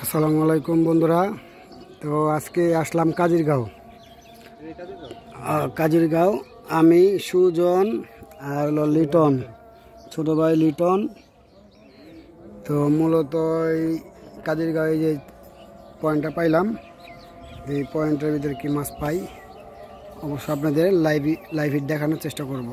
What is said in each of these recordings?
আসসালামু আলাইকুম বন্ধুরা। তো আজকে আসলাম কাজিরগাঁও। আমি সুজন আর হলো লিটন, ছোট ভাই লিটন। তো মূলত এই কাজিরগাঁও যে পয়েন্টটা পাইলাম, এই পয়েন্টের ভিতরে কি মাছ পাই অবশ্য আপনাদের লাইভে দেখানোর চেষ্টা করব।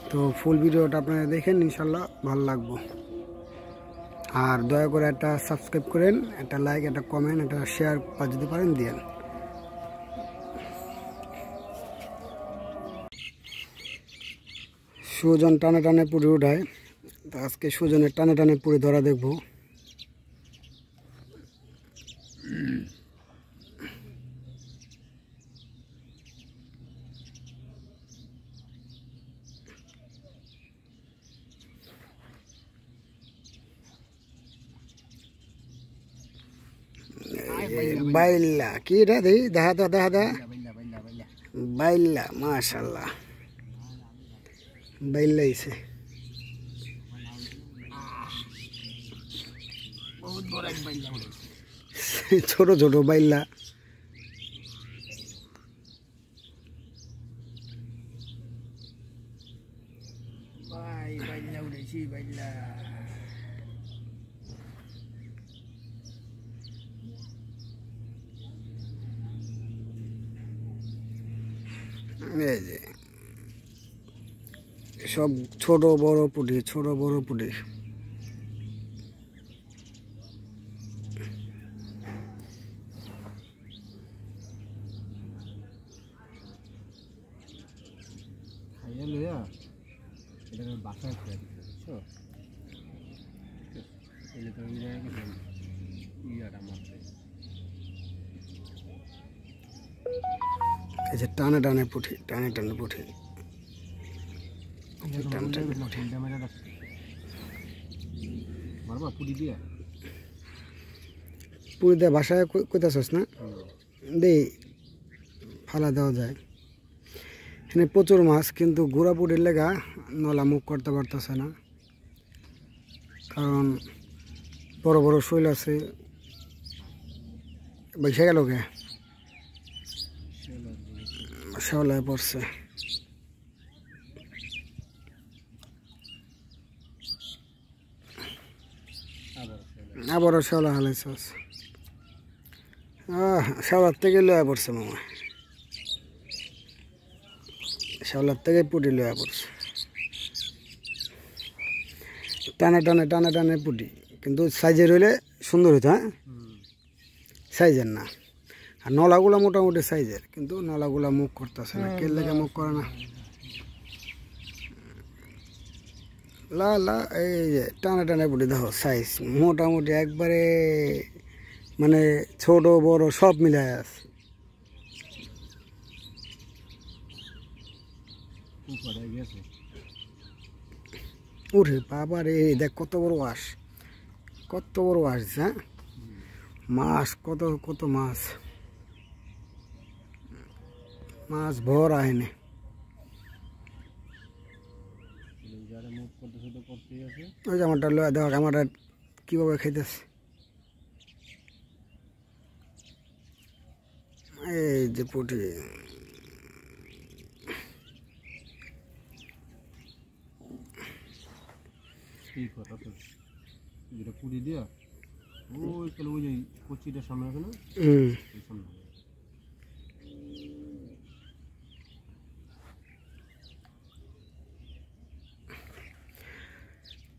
তো ফুল ভিডিওটা আপনারা দেখেন, ইনশাল্লাহ ভালো লাগবে। আর দয়া করে একটা সাবস্ক্রাইব করেন, একটা লাইক, একটা কমেন্ট, একটা শেয়ার যদি পারেন দিয়েন। সুজন টানে টানে পুরি উঠায়, তো আজকে সুজনের টানে টানে পুরি ধরা দেখব। বাইল্লা কি রে, দেই দেখা বাইল্লা, মাশাল্লাহ বাইল্লা আইছে। ছোট ছোট বাইল্লা। এই যে সব ছোট বড় পুটি, ছোট বড় পুটি। এই যে টানে টানে পুঠি, টানে টানে পুঠি, পুরি দিয়ে বাসায় কইতাছস না, দে ফালা দেওয়া যায়। এখানে প্রচুর মাছ, কিন্তু গুড়া পুটির লেগা নলা মুখ করতে পারতেছে না, কারণ বড় বড় শৈল আছে। বেসে গেল গে, শেওলায় পড়ছে। আবারও শেওলা হালাইছস। শেওলার থেকে লয়া পড়ছে মামা, শেওলার থেকে পুটি লয়া পড়ছে। টানে টানে টানে টানে পুটি, কিন্তু সাইজের হইলে সুন্দর হইতো। হ্যাঁ, সাইজের না। আর নলাগুলা মোটামুটি সাইজের, কিন্তু নলাগুলা মুখ করতেছে না। কে লেগে মুখ করে না? লা লা, এই যে টানে টানে পুটি দেখো, সাইজ মোটামুটি একবারে, মানে ছোট বড় সব মিলাই আছে। ওরে বাবা রে, দেখ কত বড় আঁশ, কত বড় আঁশ। হ্যাঁ, মাছ কত কত মাছ, মাছ ভর আহেনে। ওই যে আমারটা লয়া দেখ, আমারটা কীভাবে খাইতেছে। এই যে পুটি,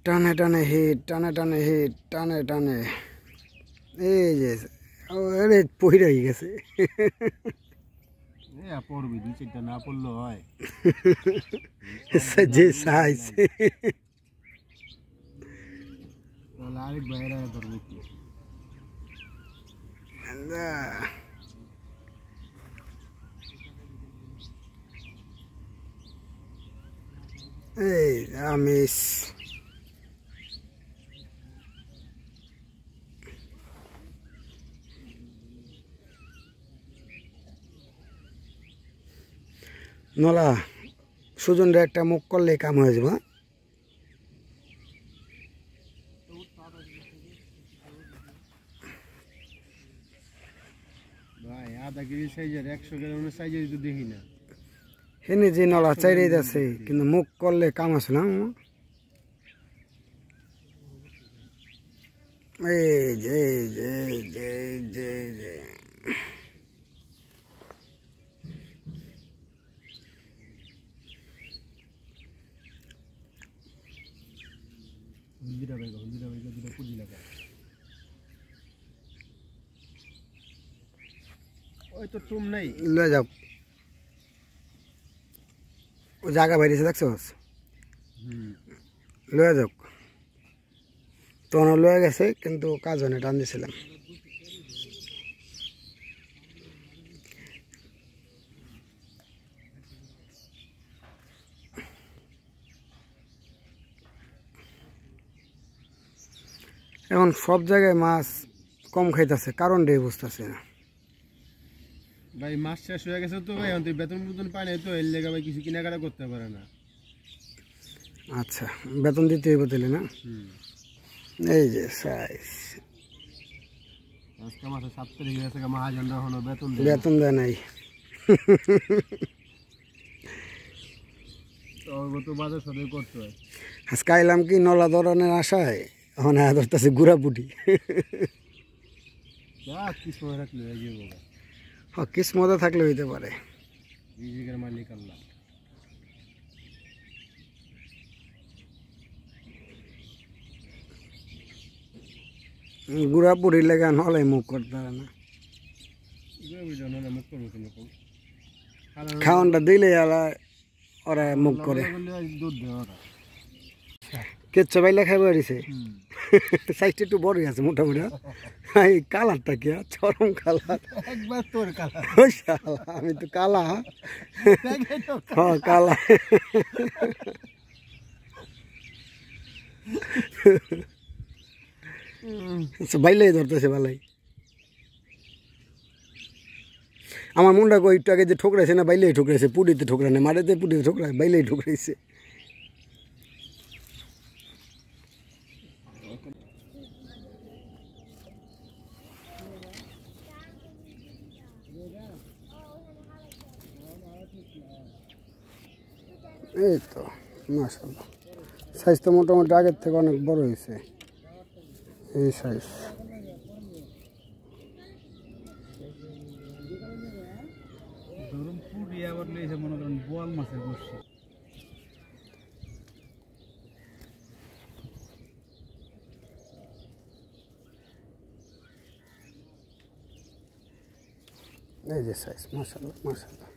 টানে টানে হিট, টানে টানে হিট, টানে টানে। এই যে আরে পইরা হয়ে গেছে। না পড়লো হয় যে সাইজ, আরেক বাইরে ধরবে কি। এই আমিষ নলা সুজনরে একটা মুখ করলে কাম হয়ে যাবে। আধা কেজি সাইজের 100 গ্রামের সাইজের তো দেখি না। হেনে যে নলা চাইরে যাচ্ছে কিন্তু মুখ করলে কাম আছে না এই যে এই যে এই যে এই যে এই যে হলদিরা ভাই দুটো কুড়ি লাগা। ওই তো টুম নাই লয়ে যাও ও জায়গা বাইরেছে দেখছো লয়ে যাও তখন লয়ে গেছে কিন্তু কাজ হয় না টান দিয়েছিলাম এখন সব জায়গায় মাছ কম খাইতেছে কারণটাই বুঝতেছে না ভাই মাছ শেষ হয়ে গেছে তো ভাই এখন বেতন পায় না তো এর লেগে ভাই কিছু কেনাকাটা করতে পারে না। আচ্ছা বেতন দিতে হইব তাহলে না এই যে সাইজ আজকে মাসে 7 তারিখ গেছে মহাজনরা হলো বেতন দেয় নাই তো বাজার সদাই করতে হয়। আজকে আইলাম কি নলা ধরনের আশায় এখন ধরতেছে গুড়া পুটি কিসমত রাখলে হয়ে যাবো কিসমতে থাকলে হইতে পারে রিজিকের মালিক আল্লাহ। গুড়া পুরি লেগে নলাই মুখ করতে পারে না মুখ করবো কিরকম খাওয়ানটা দিলে ওরা মুখ করে দুধ দেয় ওরা কেচ্ছ বাইলে খাইব দিছে সাইজটা একটু বড়ই আছে মোটামুটি এই কালারটা কি চরম কালার একবার তোর কালার আমি তো কালা হ্যাঁ কালা বাইলেই ধরতেছে ভালাই আমার মুন্ডা একটু আগে যে ঠোকরাইছে না বাইলেই ঠোকরাইছে পুডিতে ঠোকরা নেই মারেতে পুডিতে ঠোকরায় বাইলেই ঠোকরাইছে এই তো মাশাআল্লাহ সাইজ তো মোটামুটি আগের থেকে অনেক বড় হয়েছে এই সাইজ ধরুন পুরি আবার লেছে মনে করেন বোয়াল মাছের বসছে এই যে সাইজ মাশাআল্লাহ মাশাআল্লাহ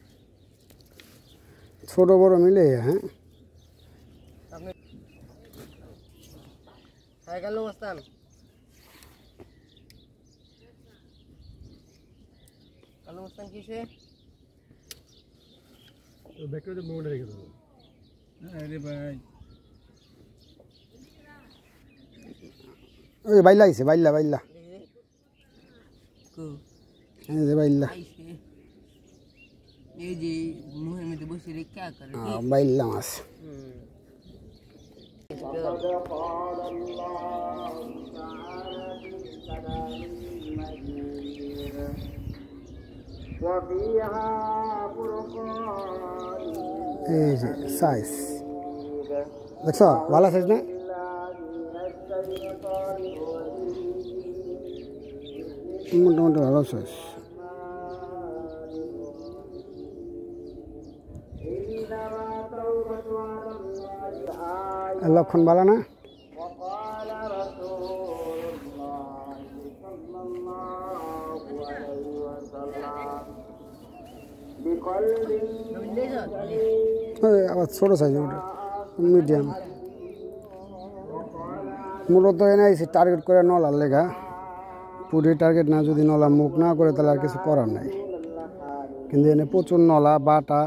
ছোট বড় মিলে হ্যাঁ গেল মস্তান কালো মস্তান কিসে ব্যাকগ্রাউন্ডে মোবাইল রেখে দেবো। আরে ভাই ওই বাইলা আইছে বাইলা বাইলা এই যে বাইলা এই যে মুহের মধ্যে বসে রে কি করে বাইলা মাছ এই যে সাইজ দেখছ ভালো সাইজ না মোটামুটি ভালো সাইজ লক্ষণ ভালো না আবার ছোটো সাইজ ওটা মিডিয়াম মূলত এনে টার্গেট করে নলার লেখা পুরি টার্গেট না যদি নলা মুখ না করে তাহলে আর কিছু করার নাই কিন্তু এনে প্রচুর নলা বাটা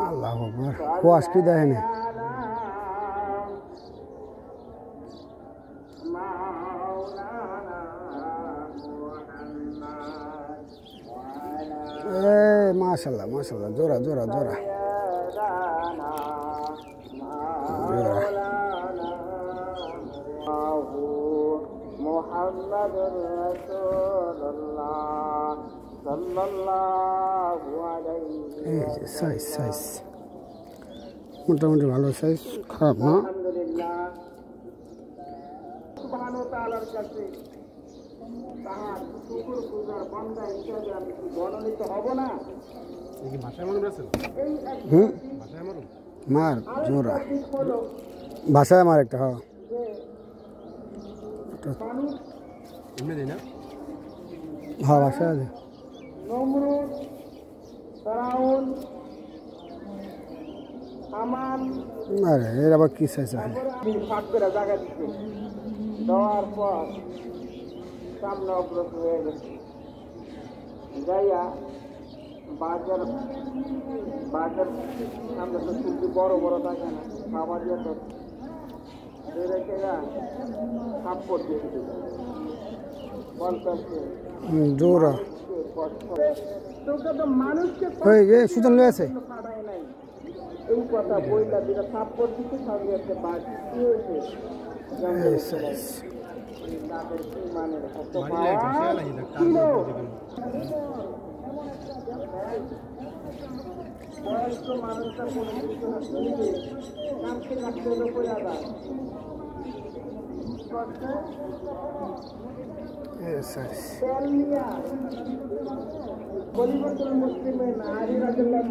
আল্লাহ কুয়াশ কি দেখে না মাশাআল্লাহ মাশাআল্লাহ জোরা জোরা জোরা এই যে সাইজ সাইজ মোটামুটি ভালো সাইজ, খারাপ না। হুম, মার জোড়া ভাষায় আমার একটা, হ্যাঁ হ্যাঁ ভাষায় আছে। আরে এর আবার কি সাইজ আছে? দেওয়ার পর সামনে অগ্রসর হয়ে গেছে যাইয়া বাজার বাজার সামনে তো সবজি বড় বড় থাকে না, খাবার দিয়ে তো রেখে থাপ্পড় দিয়ে বলতেছে জোড়া তোকে তো মানুষকে সুজন লয়েছে পাঠায় নাই, এই কথা বইটা যেটা থাপ্পড় দিতে সঙ্গে একটা বাড়ি কি হয়েছে তাদের কি মানে কত বয়স্ক মানুষটা কোনো কিছু না শুনবে কাঁদতে কাঁদতে করে আবার পরিবর্তন মুসলিমে নারী রাজুল্লাহ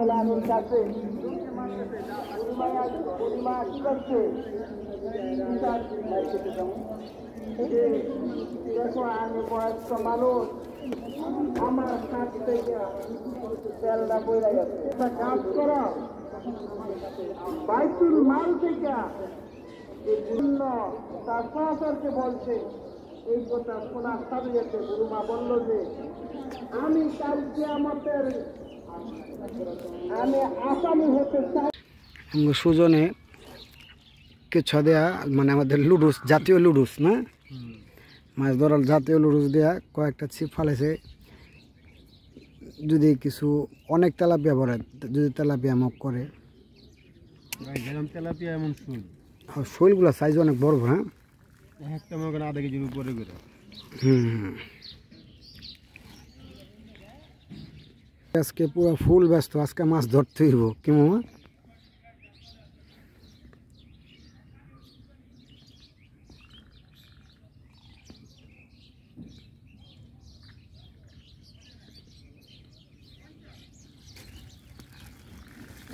কাছে পরিমা কি করছে দেখো আমি বয়স্ক মানুষ, আমার কাছ থেকে তেলটা বইরা গেছে, একটা কাজ করো বাইতুল মাল থেকে বিভিন্ন তার সহচরকে বলছে এই কথা শোনার সাথে সাথে গুরুমা বলল যে আমি কালকে আমাদের আমি আসামি হতে চাই। সুজনে কেঁচা দেয়া মানে আমাদের লুডুস, জাতীয় লুডুস না, মাছ ধরার জাতীয় লুডুস দেয়া কয়েকটা ছিপ ফালেছে। যদি কিছু অনেক তেলাপিয়া ভরে, যদি তেলাপিয়া মুখ করে, তেলাপিয়া এমন শৈলগুলো সাইজ অনেক বড়, হ্যাঁ একটা মনে করেন আধা কেজির উপরে করে। আজকে পুরো ফুল ব্যস্ত, আজকে মাছ ধরতে হইব কি মামা?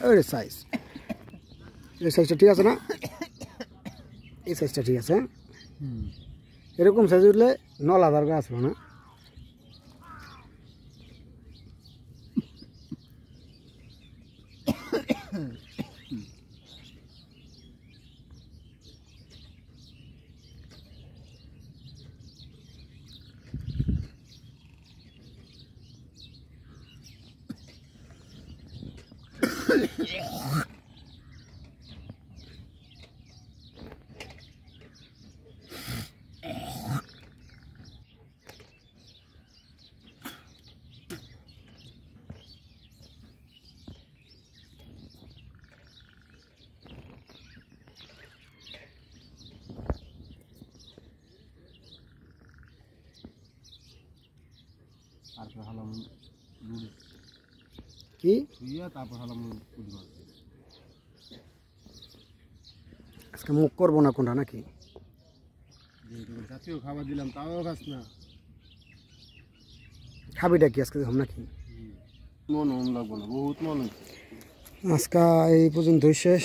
ওরে সাইজ, এই সাইজটা ঠিক আছে না? এই সাইজটা ঠিক আছে, এরকম সাইজ উঠলে নলা দরকার আসবে না। তারপর হলাম কি তারপর হলাম আজকে মুখ করবো না কোনটা নাকি? জাতীয় খাবার দিলাম তাও খাস না, খাবিটা কি আজকে হম নাকি? মন লাগবো না, বহুত মন হচ্ছে আজকে এই পর্যন্তই শেষ।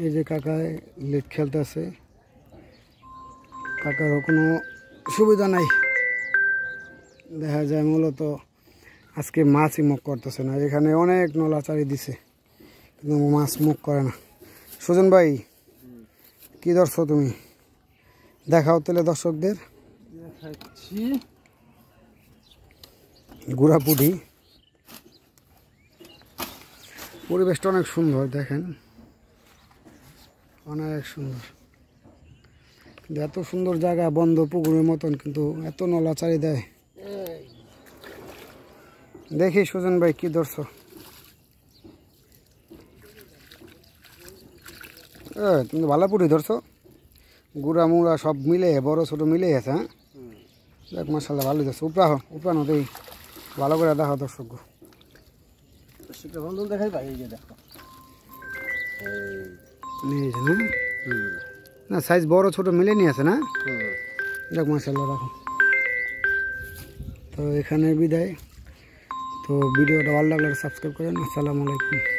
এই যে কাকায় লেট খেলতেছে, কাকারও কোনো সুবিধা নাই, দেখা যায় মূলত আজকে মাছই মুখ করতেছে না। এখানে অনেক নলাচারি দিছে কিন্তু মাছ মুখ করে না। সুজন ভাই কি ধরছো তুমি? দেখাও তাহলে দর্শকদের। গুড়া পুঁটি, পরিবেশটা অনেক সুন্দর, দেখেন অনেক সুন্দর। কিন্তু এত সুন্দর জায়গা, বন্ধ পুকুরের মতন, কিন্তু এত নলাচারি দেয়। দেখি সুজন ভাই কি ধরছো? তুমি ভালো পুঁটি ধরছো, গুড়া মুড়া সব মিলে বড় ছোট মিলে আছে। হ্যাঁ দেখ মাশাআল্লাহ ভালো যাচ্ছে। উপরা নদী ভালো করে দেখো দর্শক। সেটা বন্ধু দেখাই ভাই, এই যে দেখো এই যে না না সাইজ বড় ছোট মিলে নিয়ে আছে না। দেখ মাশাআল্লাহ দেখো। তো এখানে বিদায়। তো ভিডিওটা ভালো লাগলে সাবস্ক্রাইব করেন। আসসালামু আলাইকুম।